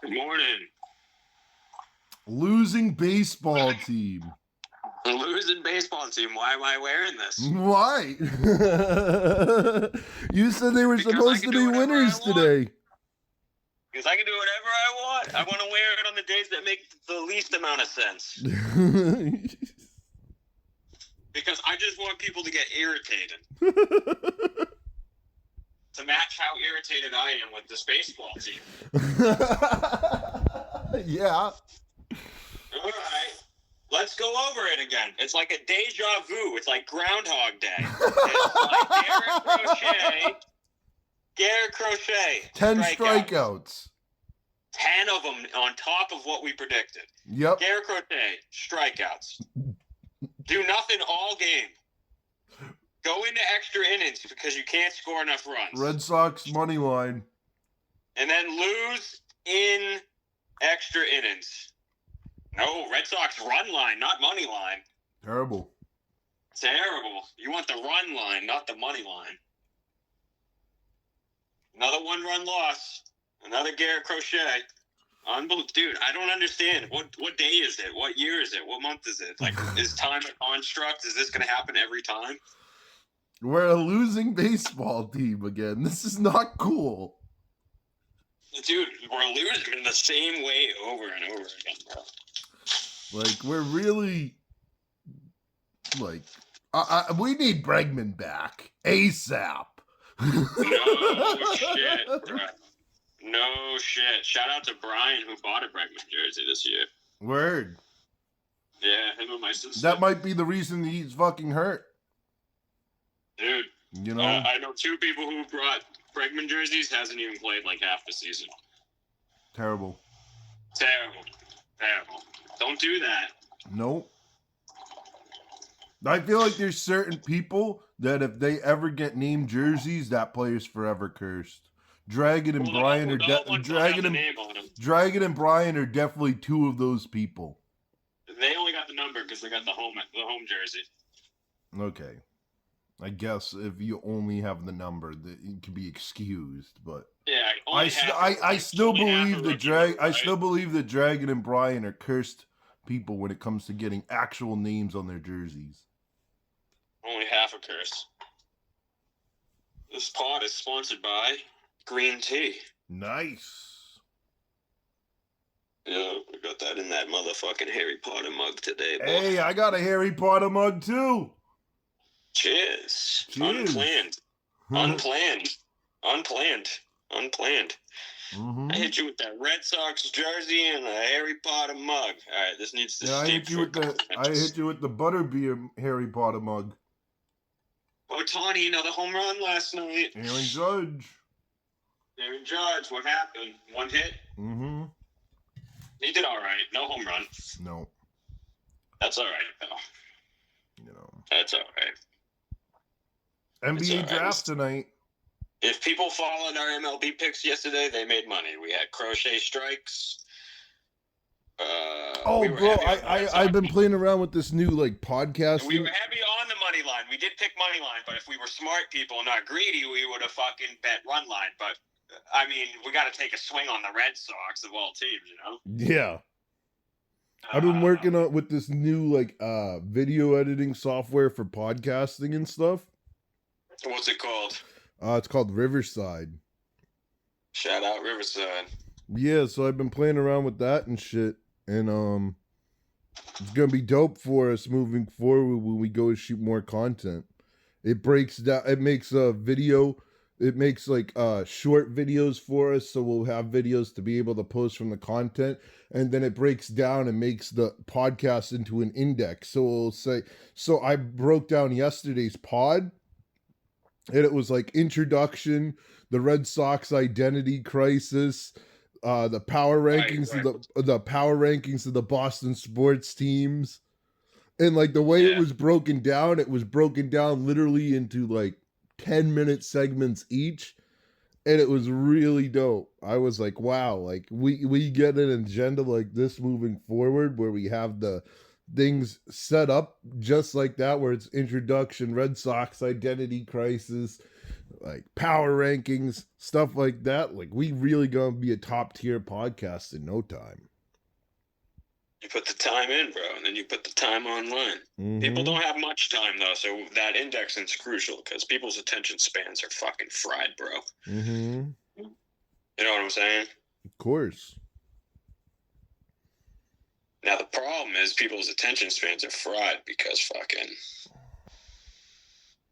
Good morning. Losing baseball team. Losing baseball team. Why am I wearing this? Why? You said they were supposed to be winners today. Because I can do whatever I want. I want to wear it on the days that make the least amount of sense. Because I just want people to get irritated. To match how irritated I am with this baseball team. Yeah. All right. Let's go over it again. It's like a deja vu. It's like Groundhog Day. It's like Garrett Crochet. 10 strikeouts. 10 of them on top of what we predicted. Yep. Garrett Crochet, strikeouts. Do nothing all game. Go into extra innings because you can't score enough runs. Red Sox money line. And then lose in extra innings. No, Red Sox run line, not money line. Terrible. Terrible. You want the run line, not the money line. Another 1-run loss. Another Garrett Crochet. Unbelievable. Dude, I don't understand. What day is it? What year is it? What month is it? Like, is time a construct? Is this going to happen every time? We're a losing baseball team again. This is not cool. Dude, we're losing in the same way over and over again, bro. Like, we're really... Like, we need Bregman back. ASAP. No shit, bro. No shit. Shout out to Brian who bought a Bregman jersey this year. Word. Yeah, him and my sister. That might be the reason he's fucking hurt. Dude. You know? I know 2 people who brought Bregman jerseys, hasn't even played like half the season. Terrible. Terrible. Don't do that. Nope. I feel like there's certain people that if they ever get named jerseys, that player's forever cursed. Dragon and Brian are Dragon and Brian are definitely 2 of those people. They only got the number because they got the home jersey. Okay. I guess if you only have the number, that it can be excused, but yeah, I still believe that Dragon and Brian are cursed people when it comes to getting actual names on their jerseys. Only half a curse. This pod is sponsored by Green Tea. Nice. Yeah, we got that in that motherfucking Harry Potter mug today, boy. Hey, I got a Harry Potter mug too. Cheers. Unplanned. Mm-hmm. I hit you with that Red Sox jersey and a Harry Potter mug. All right, this needs to I hit you with the butterbeer Harry Potter mug. Ohtani, another home run last night. Aaron Judge, what happened? 1 hit? Mm-hmm. He did all right. No home run. No. That's all right, though. You know. That's all right. NBA draft tonight. If people followed our MLB picks yesterday, they made money. We had Crochet strikes. I've been playing around with this new podcast. We were happy on the money line. We did pick money line, but if we were smart people and not greedy, we would have fucking bet run line. But I mean, we got to take a swing on the Red Sox of all teams, you know? Yeah. I've been working with this new video editing software for podcasting and stuff. What's it called? It's called Riverside. Shout out Riverside. Yeah, so I've been playing around with that and shit, and it's gonna be dope for us moving forward when we go to shoot more content. It breaks down. It makes a video. It makes short videos for us, so we'll have videos to be able to post from the content, and then it breaks down and makes the podcast into an index. So we'll say. So I broke down yesterday's pod. And it was like introduction, the Red Sox identity crisis, the power rankings the power rankings of the Boston sports teams, and the way it was broken down literally into 10-minute segments each, and it was really dope. I was like, wow, we get an agenda like this moving forward where we have the things set up just like that, where it's introduction, Red Sox identity crisis, like power rankings, stuff like that. Like we really gonna be a top tier podcast in no time. You put the time in, bro, and then you put the time online. Mm-hmm. People don't have much time, though, so that indexing is crucial because people's attention spans are fucking fried, bro. Mm-hmm. You know what I'm saying? Of course. Now, the problem is people's attention spans are fried because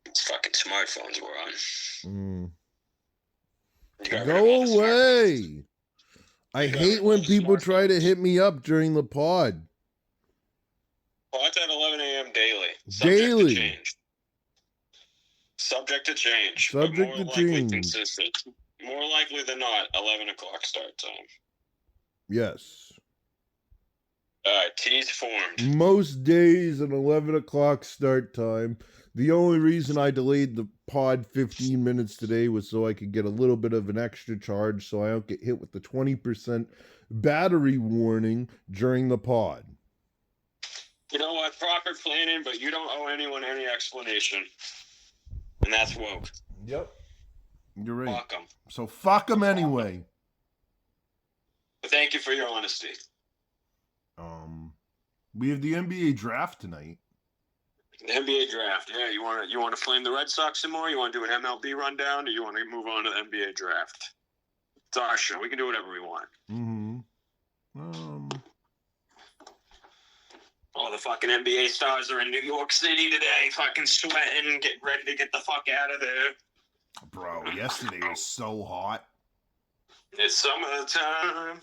it's fucking smartphones we're on. Mm. You got rid of Go all the smartphones. away. I hate when people try to hit me up during the pod. Pod's at 11 a.m. daily. Daily. To change. Subject to change. Subject but to more likely change. Consistent. More likely than not, 11 o'clock start time. Yes. All right, T's formed. Most days an 11 o'clock start time. The only reason I delayed the pod 15 minutes today was so I could get a little bit of an extra charge so I don't get hit with the 20% battery warning during the pod. You know what? Proper planning, but you don't owe anyone any explanation. And that's woke. Yep. You're right. Fuck them. So fuck them anyway. But thank you for your honesty. We have the NBA draft tonight. The NBA draft, yeah. You want to flame the Red Sox some more? You want to do an MLB rundown, or you want to move on to the NBA draft? It's our show. We can do whatever we want. Mm-hmm. All the fucking NBA stars are in New York City today, fucking sweating, getting ready to get the fuck out of there. Bro, yesterday was so hot. It's summertime.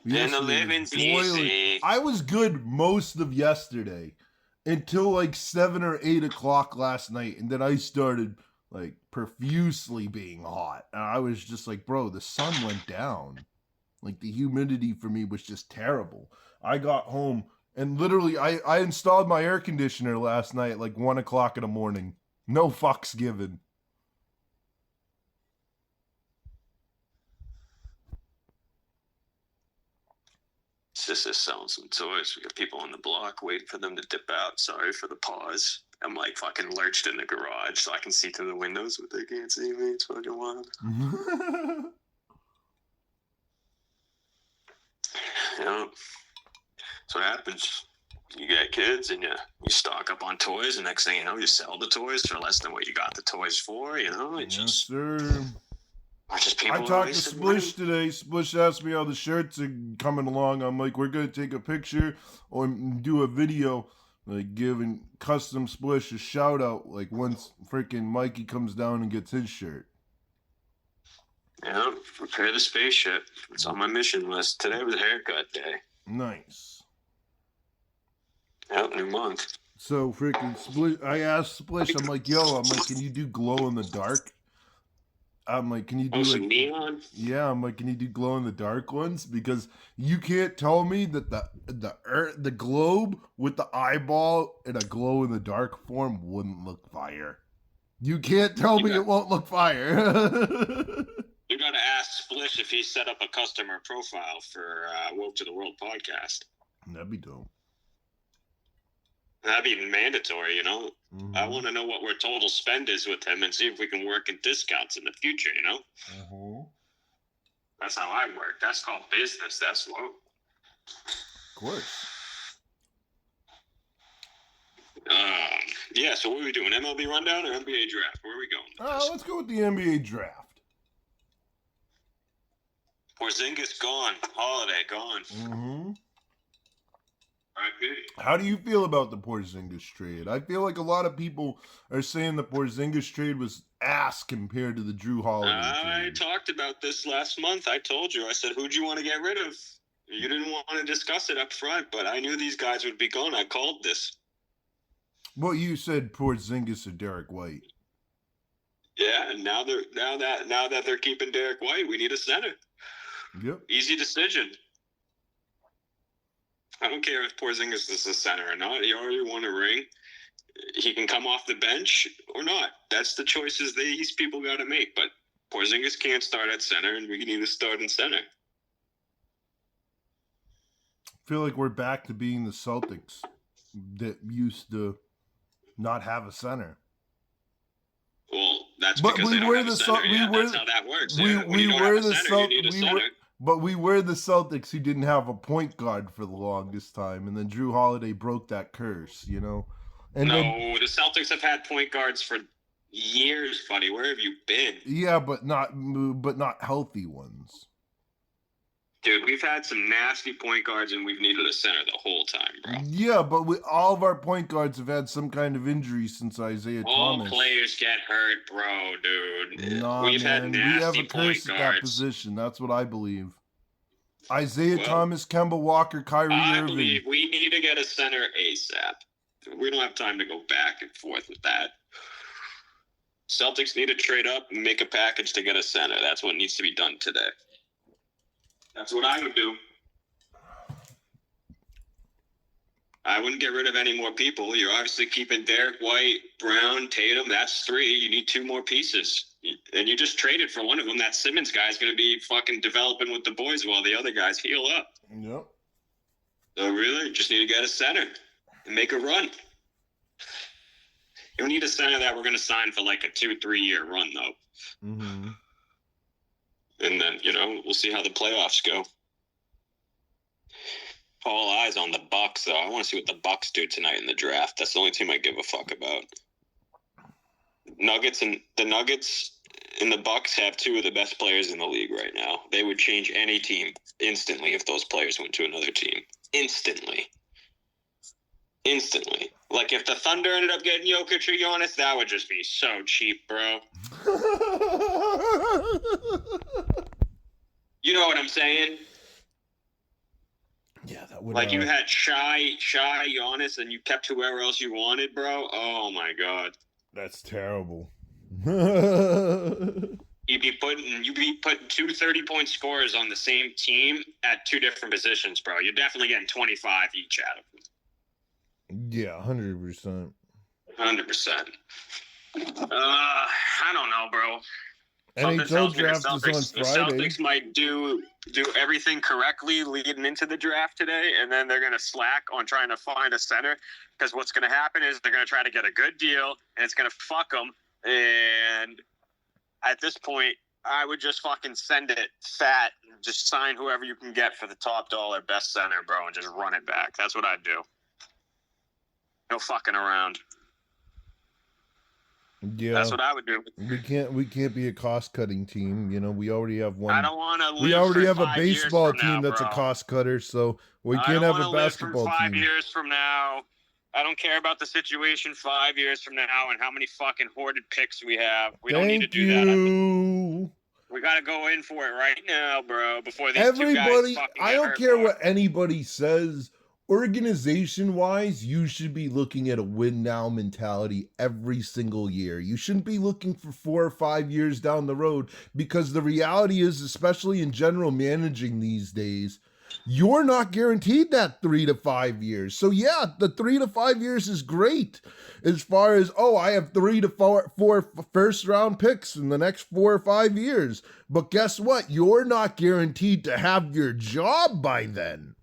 And the living's easy. I was good most of yesterday until like 7 or 8 o'clock last night, and then I started like profusely being hot. And I was just like, bro, the sun went down. Like the humidity for me was just terrible. I got home and literally I installed my air conditioner last night at like 1 o'clock in the morning. No fucks given. Sister's selling some toys. We got people on the block waiting for them to dip out. Sorry for the pause. I'm like fucking lurched in the garage so I can see through the windows, but they can't see me. It's fucking wild. You know, that's what happens. You get kids and you stock up on toys, and next thing you know, you sell the toys for less than what you got the toys for. You know, it's yes, just sir. I talked to Splish today. Splish asked me how the shirts are coming along. I'm like, we're going to take a picture or do a video, like giving Custom Splish a shout out, like once freaking Mikey comes down and gets his shirt. Yeah, prepare the spaceship. It's on my mission list. Today was haircut day. Nice. Yep, new month. So freaking Splish, I asked Splish, I'm like, can you do glow in the dark? I'm like, can you do like neon? Yeah, I'm like, can you do glow in the dark ones? Because you can't tell me that the globe with the eyeball in a glow in the dark form wouldn't look fire. You can't tell me it won't look fire. You gotta ask Splish if he set up a customer profile for Woke to the World podcast. That'd be dope. That'd be mandatory, you know? Mm-hmm. I want to know what our total spend is with him and see if we can work in discounts in the future, you know? Mm-hmm. That's how I work. That's called business. That's low. Of course. Yeah, so what are we doing? MLB rundown or NBA draft? Where are we going? Let's go with the NBA draft. Porzingis gone. Holiday gone. Mm-hmm. R.I.P. How do you feel about the Porzingis trade? I feel like a lot of people are saying the Porzingis trade was ass compared to the Drew Holiday trade. I talked about this last month. I told you. I said, who'd you want to get rid of? You didn't want to discuss it up front, but I knew these guys would be gone. I called this. Well, you said Porzingis or Derek White. Yeah, and now that they're keeping Derek White, we need a center. Yep. Easy decision. I don't care if Porzingis is the center or not. He already won a ring. He can come off the bench or not. That's the choices these people got to make. But Porzingis can't start at center, and we need to start in center. I feel like we're back to being the Celtics that used to not have a center. Well, That's But because we they don't were have a the center. Cel- we Yeah, were that's how that works. we Yeah. When you we don't were have a the center, you Celt need a we center. were but we were the Celtics who didn't have a point guard for the longest time, and then Drew Holiday broke that curse, you know. And No, then the Celtics have had point guards for years, buddy. Where have you been? yeah, but not healthy ones. Dude, we've had some nasty point guards and we've needed a center the whole time, bro. Yeah, but all of our point guards have had some kind of injury since Isaiah All Thomas. players get hurt, bro, dude. Nah, We've had man, we have nasty a curse point at that guards. position. That's what I believe. Isaiah Well, Thomas, Kemba Walker, Kyrie I Irving. believe we need to get a center ASAP. We don't have time to go back and forth with that. Celtics need to trade up and make a package to get a center. That's what needs to be done today. That's what I would do. I wouldn't get rid of any more people. You're obviously keeping Derek White, Brown, Tatum. That's 3. You need 2 more pieces. And you just traded for one of them. That Simmons guy's going to be fucking developing with the boys while the other guys heal up. Yep. So really, just need to get a center and make a run. You need a center that we're going to sign for like a 2-3 year run, though. Mm-hmm. And then, we'll see how the playoffs go. All eyes on the Bucks, though. I want to see what the Bucks do tonight in the draft. That's the only team I give a fuck about. The Nuggets and the Bucks have 2 of the best players in the league right now. They would change any team instantly if those players went to another team. Instantly. Like if the Thunder ended up getting Jokic or Giannis, that would just be so cheap, bro. You know what I'm saying? Yeah, that would. Like you had Shy, Giannis, and you kept whoever else you wanted, bro. Oh my god. That's terrible. You'd be putting 2 30-point scorers on the same team at 2 different positions, bro. You're definitely getting 25 each out of them. Yeah, 100%. 100%. I don't know, bro. NHL draft is on The Friday. Celtics might do everything correctly leading into the draft today, and then they're going to slack on trying to find a center, because what's going to happen is they're going to try to get a good deal, and it's going to fuck them. And at this point, I would just fucking send it fat and just sign whoever you can get for the top dollar best center, bro, and just run it back. That's what I'd do. No fucking around. Yeah, that's what I would do. We can't be a cost cutting team. We already have one. I don't want to. We already have a baseball team that's a cost cutter, so we can't have a basketball team. 5 years from now, I don't care about the situation 5 years from now and how many fucking hoarded picks we have. We don't need to do that. We got to go in for it right now, bro. Before these two guys fucking I don't care what anybody says. Organization-wise, you should be looking at a win-now mentality every single year. You shouldn't be looking for 4 or 5 years down the road, because the reality is, especially in general managing these days, you're not guaranteed that 3 to 5 years. So yeah, the 3 to 5 years is great as far as, I have 3 to 4 first-round picks in the next 4 or 5 years. But guess what? You're not guaranteed to have your job by then.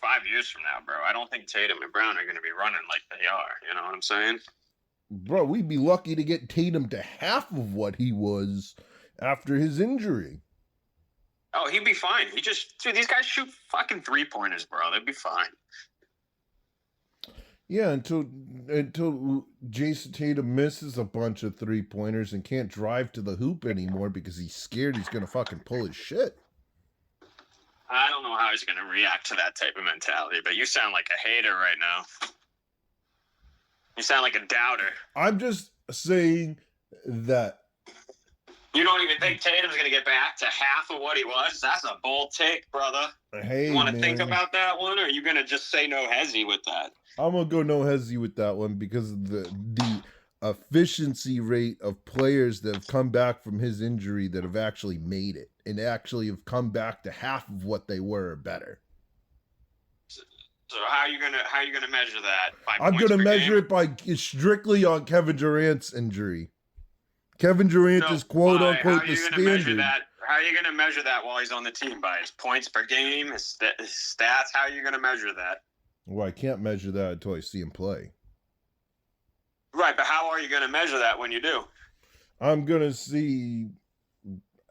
5 years from now, bro, I don't think Tatum and Brown are going to be running like they are. You know what I'm saying? Bro, we'd be lucky to get Tatum to half of what he was after his injury. Oh, he'd be fine. Dude, these guys shoot fucking 3-pointers, bro. They'd be fine. Yeah, until Jason Tatum misses a bunch of 3-pointers and can't drive to the hoop anymore because he's scared he's going to fucking pull his shit. I don't know how he's going to react to that type of mentality, but you sound like a hater right now. You sound like a doubter. I'm just saying that. You don't even think Tatum's going to get back to half of what he was? That's a bold take, brother. Hey, you want to think about that one, or are you going to just say no hezzy with that? I'm going to go no hezzy with that one, because of the efficiency rate of players that have come back from his injury that have actually made it and actually have come back to half of what they were or better. So how are you gonna measure that? I'm gonna measure it by strictly on Kevin Durant's injury. Kevin Durant is quote unquote the standard. How are you gonna measure that while he's on the team? By his points per game, his stats? How are you gonna measure that? Well, I can't measure that until I see him play. Right, but how are you going to measure that when you do? I'm gonna see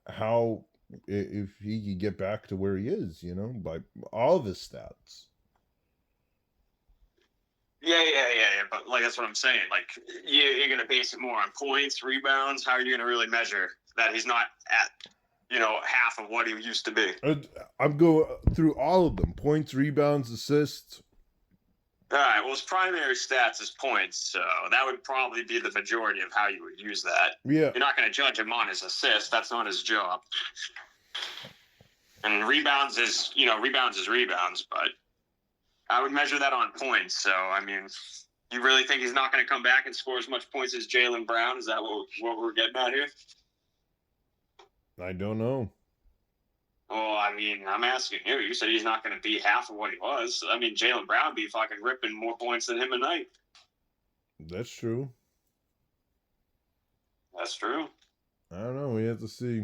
how if he can get back to where he is, you know, by all of his stats. Yeah. But like that's what I'm saying. Like you're going to base it more on points, rebounds. How are you going to really measure that he's not at half of what he used to be? I'm going through all of them: points, rebounds, assists. All right. Well, his primary stats is points, so that would probably be the majority of how you would use that. Yeah, You're not going to judge him on his assists. That's not his job. And rebounds is rebounds, but I would measure that on points. So, I mean, you really think he's not going to come back and score as much points as Jaylen Brown? Is that what we're getting at here? I don't know. Well, I mean, I'm asking you. You said he's not going to be half of what he was. I mean, Jaylen Brown be fucking ripping more points than him a night. That's true. That's true. I don't know. We have to see.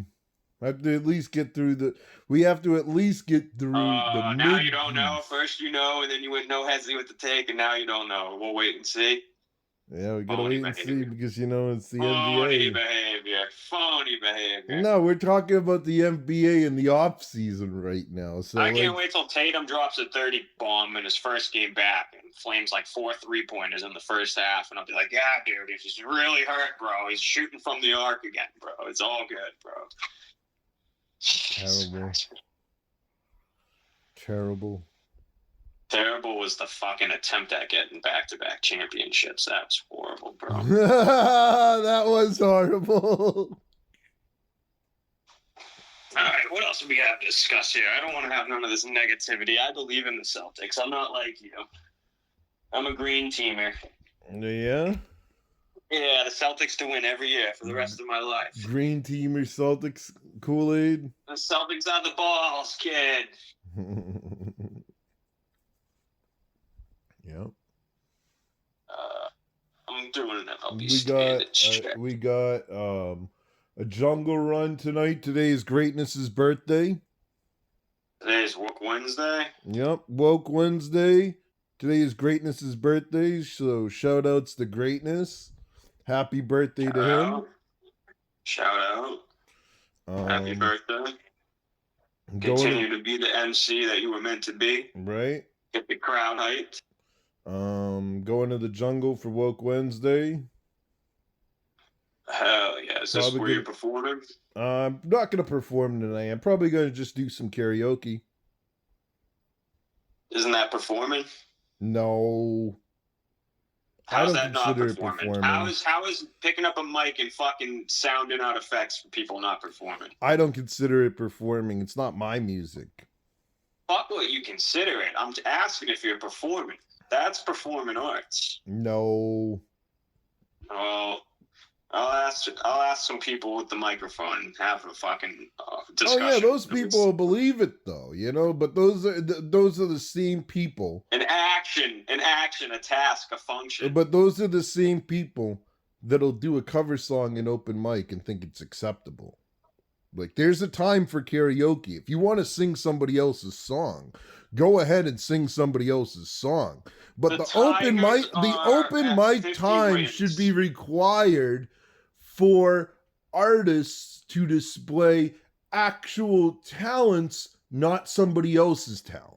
We have to at least get through the. We have to at least get through the. Now you don't know. First you know, and then you went no hesitate with the take, and now you don't know. We'll wait and see. Yeah, we gotta wait and see because it's the Phony NBA. behavior. Phony behavior. No, we're talking about the NBA in the off season right now. So I can't wait till Tatum drops a 30 bomb in his first game back and flames like 4 3-pointers in the first half, and I'll be like, yeah, dude, if he's really hurt, bro, he's shooting from the arc again, bro. It's all good, bro. Terrible. Terrible was the fucking attempt at getting back-to-back championships. That was horrible, bro. That was horrible. All right, what else do we have to discuss here? I don't want to have none of this negativity. I believe in the Celtics. I'm not like you. I'm a green teamer. Yeah? Yeah, the Celtics to win every year for the rest of my life. Green teamer Celtics Kool-Aid. The Celtics are the balls, kid. Yep. I'm doing an MLB standard check. We got a jungle run tonight. Today is Greatness's birthday. Today is Woke Wednesday. Yep, Woke Wednesday. Today is Greatness's birthday, so shout outs to Greatness. Happy birthday to him. Shout out. Happy birthday. Continue to be the MC that you were meant to be. Right. Get the crowd hyped. Going to the jungle for Woke Wednesday. Hell yeah. Is this where you're performing? I'm not going to perform tonight. I'm probably going to just do some karaoke. Isn't that performing? No. How's that not performing? How is picking up a mic and fucking sounding out effects for people not performing? I don't consider it performing. It's not my music. Fuck what you consider it. I'm asking if you're performing. That's performing arts. No. Oh, I'll ask some people with the microphone and have a fucking discussion. Oh yeah, those people believe it though, you know. But those are the same people. An action, a task, a function. But those are the same people that'll do a cover song in open mic and think it's acceptable. Like, there's a time for karaoke. If you want to sing somebody else's song, go ahead and sing somebody else's song. But the open mic time should be required for artists to display actual talents, not somebody else's talent.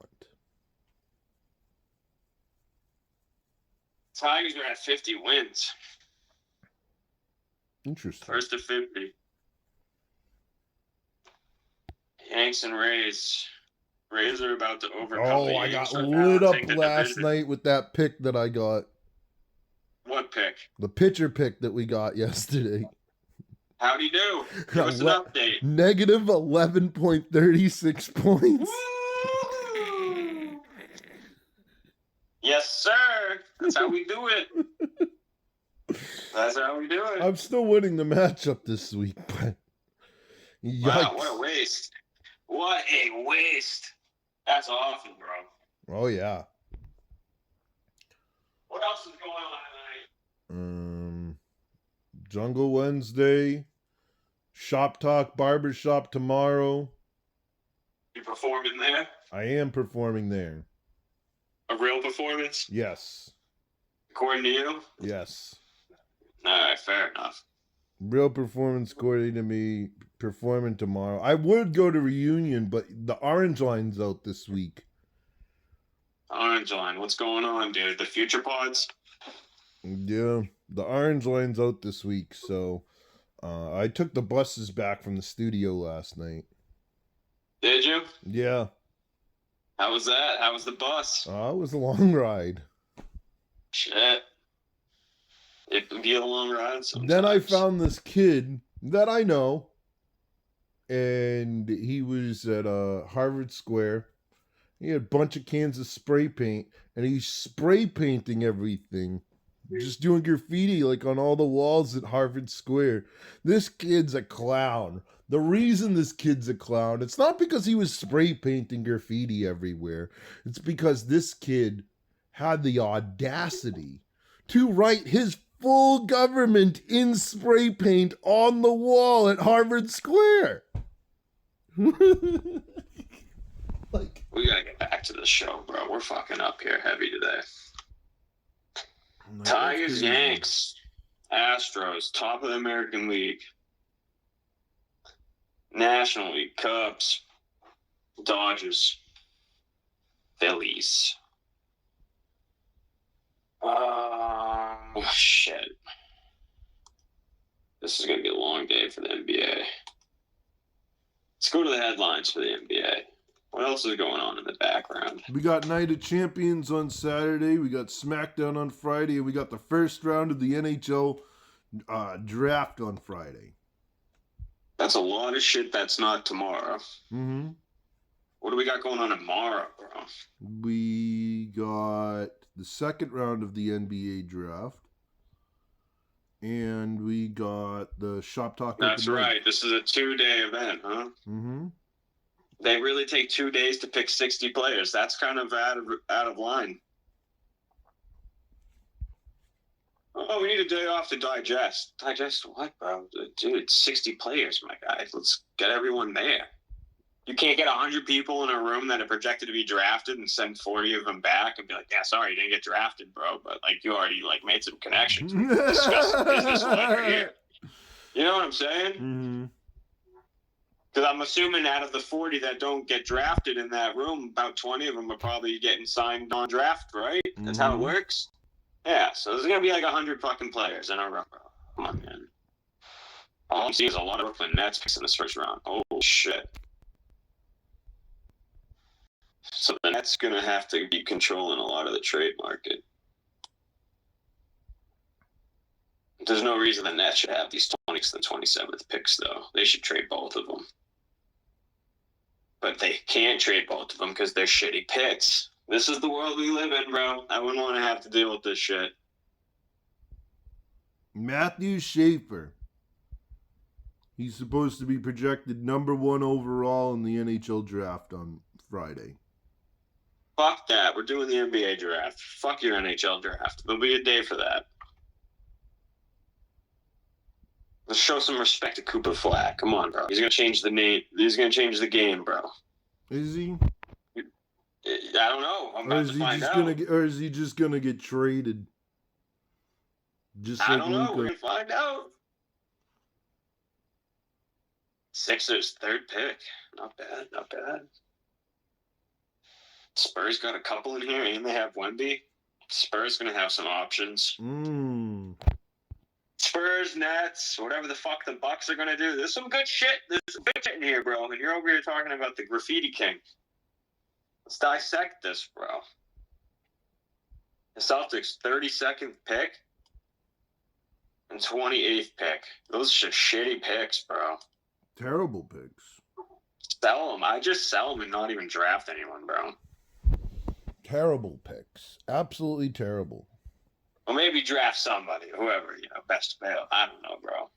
Tigers are at 50 wins. Interesting. First to 50. Yanks and Rays. Rays are about to overcome the I Yanks. got lit up last night with that pick that I got. What pick? The pitcher pick that we got yesterday. How'd he do? Give us an update. Negative 11.36 points. Woo! Yes, sir. That's how we do it. That's how we do it. I'm still winning the matchup this week, but yikes. Wow, what a waste. What a waste. That's awful, bro. Oh, yeah. What else is going on tonight? Jungle Wednesday. Shop Talk Barbershop tomorrow. You performing there? I am performing there. A real performance? Yes. According to you? Yes. All right, fair enough. Real performance according to me, performing tomorrow. I would go to reunion, but the orange line's out this week. Orange line, what's going on, dude? The future pods? Yeah, the orange line's out this week, so I took the buses back from the studio last night. Did you? Yeah. How was that? How was the bus? It was a long ride. Shit. It can be a long ride sometimes. Then I found this kid that I know, and he was at Harvard Square. He had a bunch of cans of spray paint, and he's spray painting everything. Just doing graffiti like on all the walls at Harvard Square. This kid's a clown. The reason this kid's a clown, it's not because he was spray painting graffiti everywhere. It's because this kid had the audacity to write his full government in spray paint on the wall at Harvard Square. Like, we gotta get back to the show, bro. We're fucking up here heavy today. Tigers, Yanks, Astros, top of the American League. National League, Cubs, Dodgers, Phillies. Shit. This is going to be a long day for the NBA. Let's go to the headlines for the NBA. What else is going on in the background? We got Night of Champions on Saturday. We got SmackDown on Friday. And we got the first round of the NHL draft on Friday. That's a lot of shit that's not tomorrow. Mm-hmm. What do we got going on tomorrow, bro? We got the second round of the NBA draft. And we got the Shop Talk. That's right. This is a 2-day event, huh? Mm-hmm. They really take 2 days to pick 60 players. That's kind of out of line. Oh, we need a day off to digest. Digest what, bro? Dude, it's 60 players, my guy. Let's get everyone there. You can't get 100 people in a room that are projected to be drafted and send 40 of them back and be like, yeah, sorry, you didn't get drafted, bro. But, like, you already, like, made some connections. Discuss the business while you're here. You know what I'm saying? Mm-hmm. Because I'm assuming out of the 40 that don't get drafted in that room, about 20 of them are probably getting signed on draft, right? That's how it works? Yeah, so there's going to be like 100 fucking players in a row, bro. Come on, man. All I'm seeing is a lot of Brooklyn Nets picks in this first round. Oh, shit. So the Nets going to have to be controlling a lot of the trade market. There's no reason the Nets should have these 20th and 27th picks, though. They should trade both of them. But they can't trade both of them because they're shitty picks. This is the world we live in, bro. I wouldn't want to have to deal with this shit. Matthew Schaefer. He's supposed to be projected number 1 overall in the NHL draft on Friday. Fuck that. We're doing the NBA draft. Fuck your NHL draft. There'll be a day for that. Let's show some respect to Cooper Flack. Come on, bro. He's going to change the name. He's going to change the game, bro. Is he? I don't know. I'm about to find out. Or is he just going to get traded? Just I like don't know. Luka. We're going to find out. Sixers, 3rd pick. Not bad. Not bad. Spurs got a couple in here, and they have Wemby. Spurs going to have some options. Spurs, Nets, whatever the fuck the Bucks are going to do. There's some good shit. There's some good shit in here, bro. And you're over here talking about the Graffiti King. Let's dissect this, bro. The Celtics, 32nd pick and 28th pick. Those are shitty picks, bro. Terrible picks. Sell them. I just sell them and not even draft anyone, bro. Terrible picks. Absolutely terrible. Or maybe draft somebody, whoever, best available. I don't know, bro.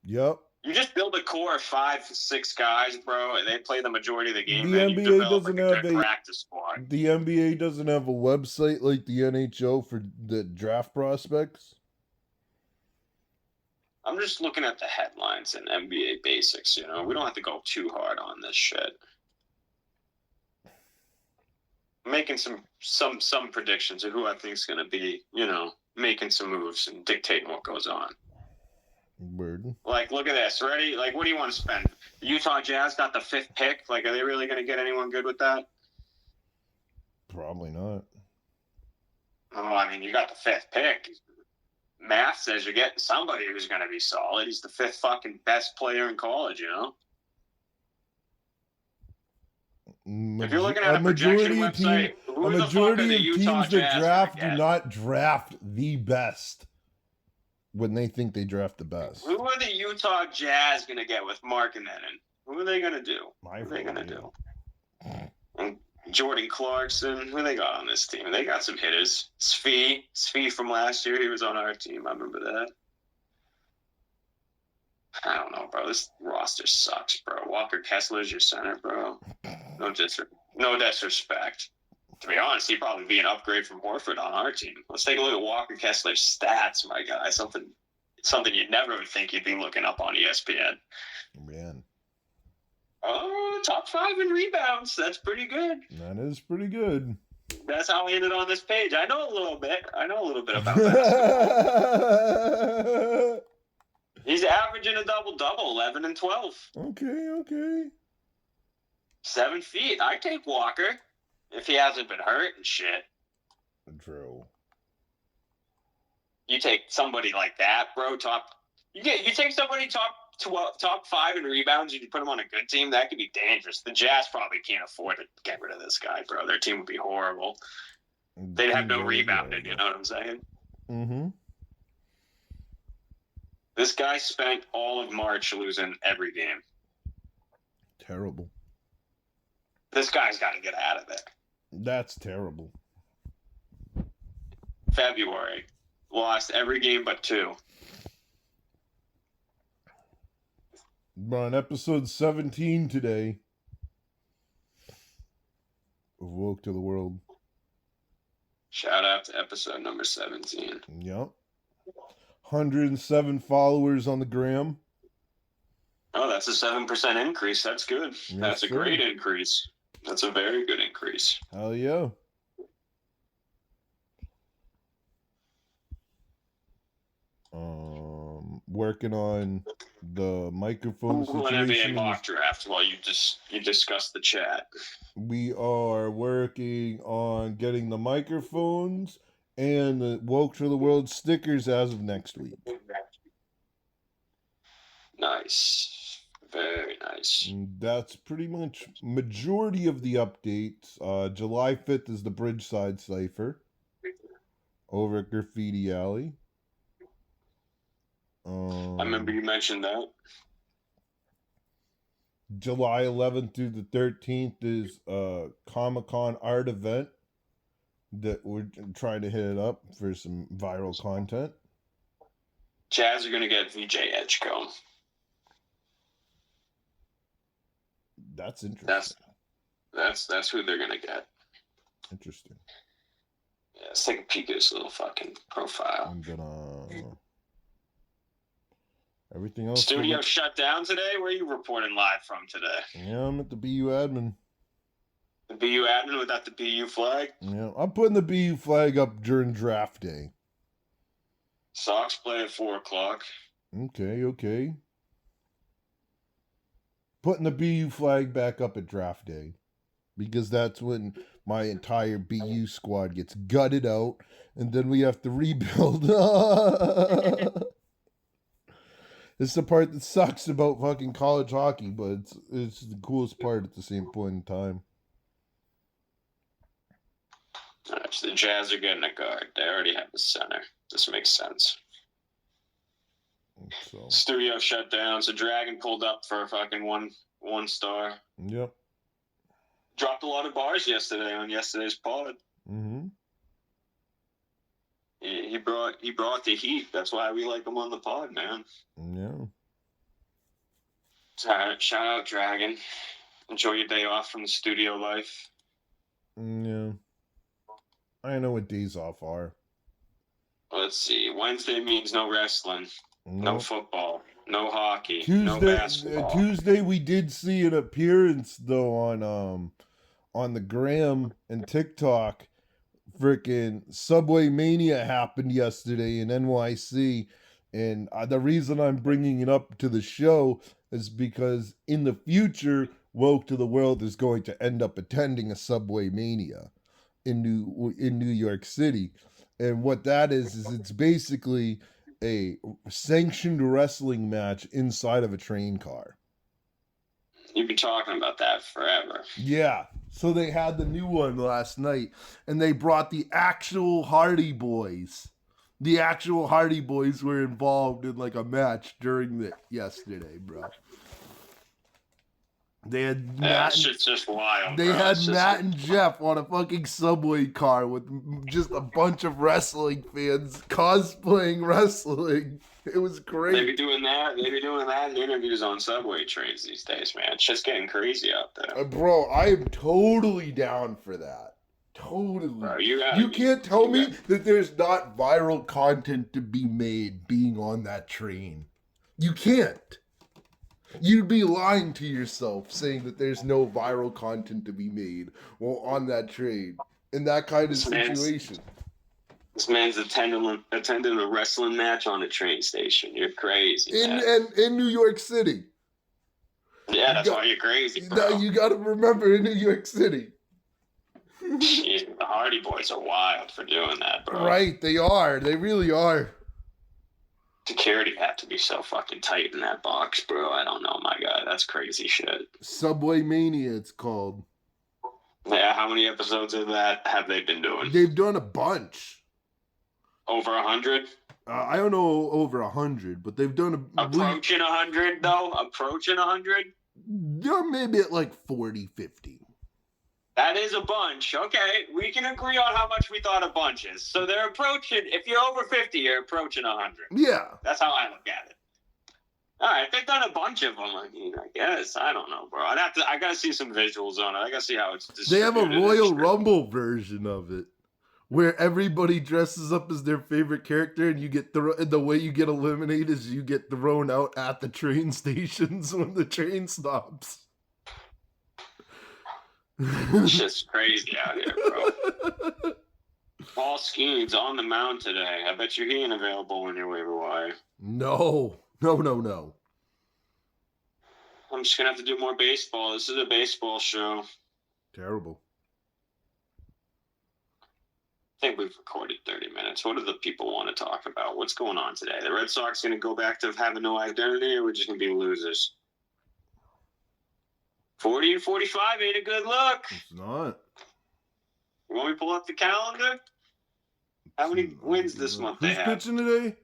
Yep. You just build a core of 5-6 guys, bro, and they play the majority of the game. The and NBA you develop doesn't a have good practice squad. The NBA doesn't have a website like the NHL for the draft prospects. I'm just looking at the headlines and NBA basics, We don't have to go too hard on this shit. I'm making some predictions of who I think is going to be, making some moves and dictating what goes on. Word. Like, look at this. Ready? Like, what do you want to spend? The Utah Jazz got the 5th pick. Like, are they really going to get anyone good with that? Probably not. Oh, I mean, you got the 5th pick. Math says you're getting somebody who's going to be solid. He's the 5th fucking best player in college, you know? If you're looking at a projection website, who the fuck are the Utah teams that Jazz draft gonna do get? not draft the best when they think they draft the best. Who are the Utah Jazz going to get with Markkanen? Who are they going to do? Who are they going to do? And Jordan Clarkson. Who they got on this team? They got some hitters. Svi from last year. He was on our team. I remember that. I don't know, bro. This roster sucks, bro. Walker Kessler's your center, bro. No disrespect. To be honest, he'd probably be an upgrade from Horford on our team. Let's take a look at Walker Kessler's stats, my guy. Something you never would think you'd be looking up on ESPN. Man. Oh, top 5 in rebounds. That's pretty good. That is pretty good. That's how we ended on this page. I know a little bit about basketball. He's averaging a double-double, 11 and 12. Okay. 7 feet. I take Walker if he hasn't been hurt and shit. True. You take somebody like that, bro. You take somebody top 5 in rebounds and you put him on a good team. That could be dangerous. The Jazz probably can't afford to get rid of this guy, bro. Their team would be horrible. They'd have no rebounding. You know what I'm saying? Mm-hmm. This guy spent all of March losing every game. Terrible. This guy's got to get out of there. That's terrible. February. Lost every game but 2. We're on episode 17 today of Woke to the World. Shout out to episode number 17. Yep. 107 followers on the gram. Oh, that's a 7% increase. That's good. Yes, that's a great increase. That's a very good increase. Hell yeah. Working on the microphone An NBA situation. mock draft while you discuss the chat. We are working on getting the microphones and the Woke to the World stickers as of next week. Nice. Very nice. And that's pretty much majority of the updates. July 5th is the Bridgeside Cypher over at Graffiti Alley. I remember you mentioned that. July 11th through the 13th is a Comic-Con art event that we're trying to hit it up for some viral content. Jazz are going to get VJ Edgecombe. That's interesting. That's who they're going to get. Interesting. Yeah, let's take a peek at his little fucking profile. I'm gonna... Everything else... Studio shut down today? Where are you reporting live from today? Yeah, I'm at the BU admin. The BU admin without the BU flag? Yeah, I'm putting the BU flag up during draft day. Sox play at 4 o'clock. Okay. Putting the BU flag back up at draft day. Because that's when my entire BU squad gets gutted out. And then we have to rebuild. It's the part that sucks about fucking college hockey, but it's the coolest part at the same point in time. Alright, so the Jazz are getting a guard. They already have the center. This makes sense. So. Studio shut down, so Dragon pulled up for a fucking one star. Yep. Dropped a lot of bars yesterday on yesterday's pod. Mm-hmm. He brought the heat. That's why we like him on the pod, man. Yeah. Shout out Dragon. Enjoy your day off from the studio life. Yeah. I know what days off are. Let's see. Wednesday means no wrestling, no football, no hockey, Tuesday, no basketball. Tuesday we did see an appearance though on the gram and TikTok freaking Subway Mania happened yesterday in NYC. And the reason I'm bringing it up to the show is because in the future, Woke to the World is going to end up attending a Subway Mania in New York City. And what that is it's basically a sanctioned wrestling match inside of a train car. You've been talking about that forever. Yeah. So they had the new one last night, and they brought the actual Hardy Boys. The actual Hardy Boys were involved in like a match during it yesterday, bro. They had That shit's just wild. They bro. had It's just- Matt and Jeff on a fucking subway car with just a bunch of wrestling fans cosplaying wrestling. It was They great. be doing that. They be doing that in interviews on subway trains these days, man. It's just getting crazy out there. Bro, I am totally down for that. Totally. Bro, You can't tell me that there's not viral content to be made being on that train. You can't. You'd be lying to yourself saying that there's no viral content to be made while on that train in that kind of situation. This man's attending a wrestling match on a train station. You're crazy, man. In New York City. Yeah, that's why you're crazy, bro. You got to remember, in New York City. Jeez, the Hardy Boys are wild for doing that, bro. Right, they are. They really are. Security had to be so fucking tight in that box, bro. I don't know, my God. That's crazy shit. Subway Mania, it's called. Yeah, how many episodes of that have they been doing? They've done a bunch. Over 100? I don't know over 100, but they've done Approaching 100, though? Approaching 100? They're maybe at like 40, 50. That is a bunch. Okay, we can agree on how much we thought a bunch is. So they're approaching, if you're over 50, you're approaching 100. Yeah. That's how I look at it. All right, they've done a bunch of them. I mean, I guess. I don't know, bro. I got to see some visuals on it. I got to see how it's They have a distributed. Royal Rumble version of it where everybody dresses up as their favorite character, and you get the way you get eliminated is you get thrown out at the train stations when the train stops. It's just crazy out here, bro. Paul Skeens on the mound today. I bet you he ain't available in your waiver wire. No. I'm just going to have to do more baseball. This is a baseball show. Terrible. I think we've recorded 30 minutes. What do the people want to talk about? What's going on today? The Red Sox going to go back to having no identity, or we're just going to be losers? 40 and 45 ain't a good look. It's not. You want me to pull up the calendar? How many wins this month they Who's have? pitching today?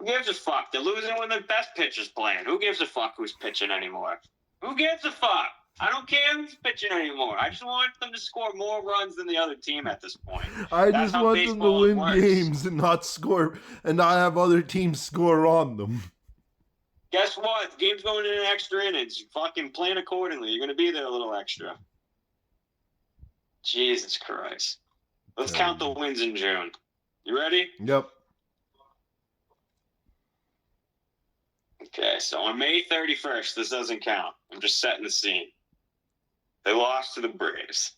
Who gives a fuck? They're losing when the best pitcher's playing. Who gives a fuck who's pitching anymore? Who gives a fuck? I don't care who's pitching anymore. I just want them to score more runs than the other team at this point. I That's just how want them to baseball win works. games and not score and not have other teams score on them. Guess what? The game's going in extra innings. You fucking plan accordingly. You're going to be there a little extra. Jesus Christ. Let's count the wins in June. You ready? Yep. Okay, so on May 31st, this doesn't count. I'm just setting the scene. They lost to the Braves.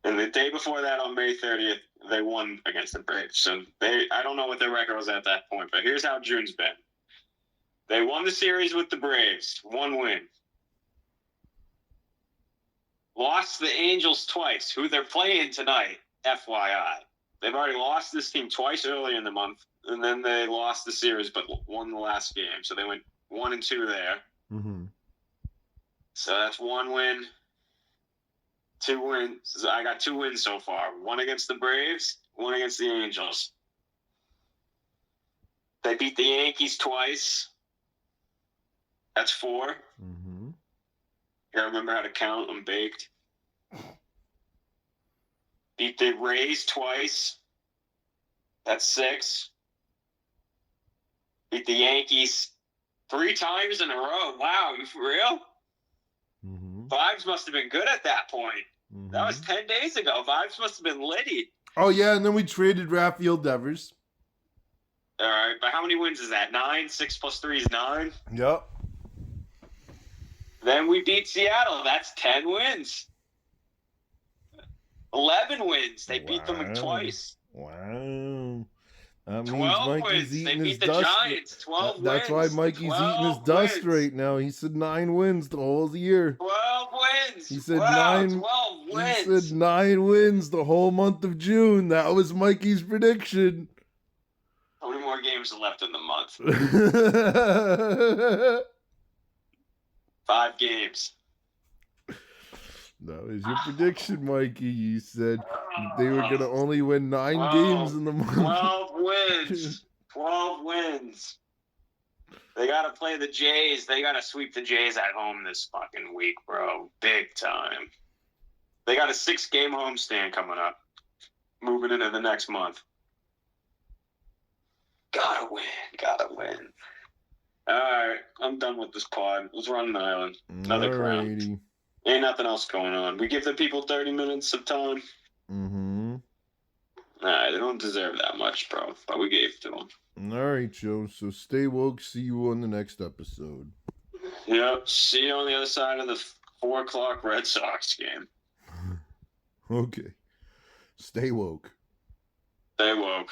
And the day before that, on May 30th, they won against the Braves. So I don't know what their record was at that point, but here's how June's been. They won the series with the Braves, 1 win. Lost the Angels twice, who they're playing tonight, FYI. They've already lost this team twice early in the month, and then they lost the series but won the last game. So they went 1-2 there. Mm-hmm. So that's 1 win, 2 wins. I got 2 wins so far. 1 against the Braves, 1 against the Angels. They beat the Yankees twice. That's 4. Mm-hmm. You gotta remember how to count. I'm baked. Beat the Rays twice. That's 6. Beat the Yankees 3 times in a row. Wow, you for real? Mm-hmm. Vibes must have been good at that point. Mm-hmm. That was 10 days ago. Vibes must have been litty. Oh yeah, and then we traded Rafael Devers. All right, but how many wins is that? 9? 6 plus 3 is 9. Yep. Then we beat Seattle. That's 10 wins. 11 wins. They beat them Wow. twice. Wow. That means 12 Mikey's wins. They eating his beat the dust. Giants. 12 That's why wins. Mikey's eating his 12 dust wins. right now. He said 9 wins the whole year. 12 wins. He said wow, 9. 12 He wins. said 9 wins the whole month of June. That was Mikey's prediction. How many more games are left in the month? 5 games. That was your prediction, Mikey. You said they were going to only win 9 games in the month. 12 wins. 12 wins. They got to play the Jays. They got to sweep the Jays at home this fucking week, bro. Big time. They got a 6-game homestand coming up. Moving into the next month. Gotta win. Gotta win. All right. I'm done with this pod. Let's run an island. Another crown. Ain't nothing else going on. We give the people 30 minutes of time. Mm-hmm. Nah, they don't deserve that much, bro. But we gave it to them. All right, Joe. So stay woke. See you on the next episode. Yep. See you on the other side of the 4 o'clock Red Sox game. Okay. Stay woke. Stay woke.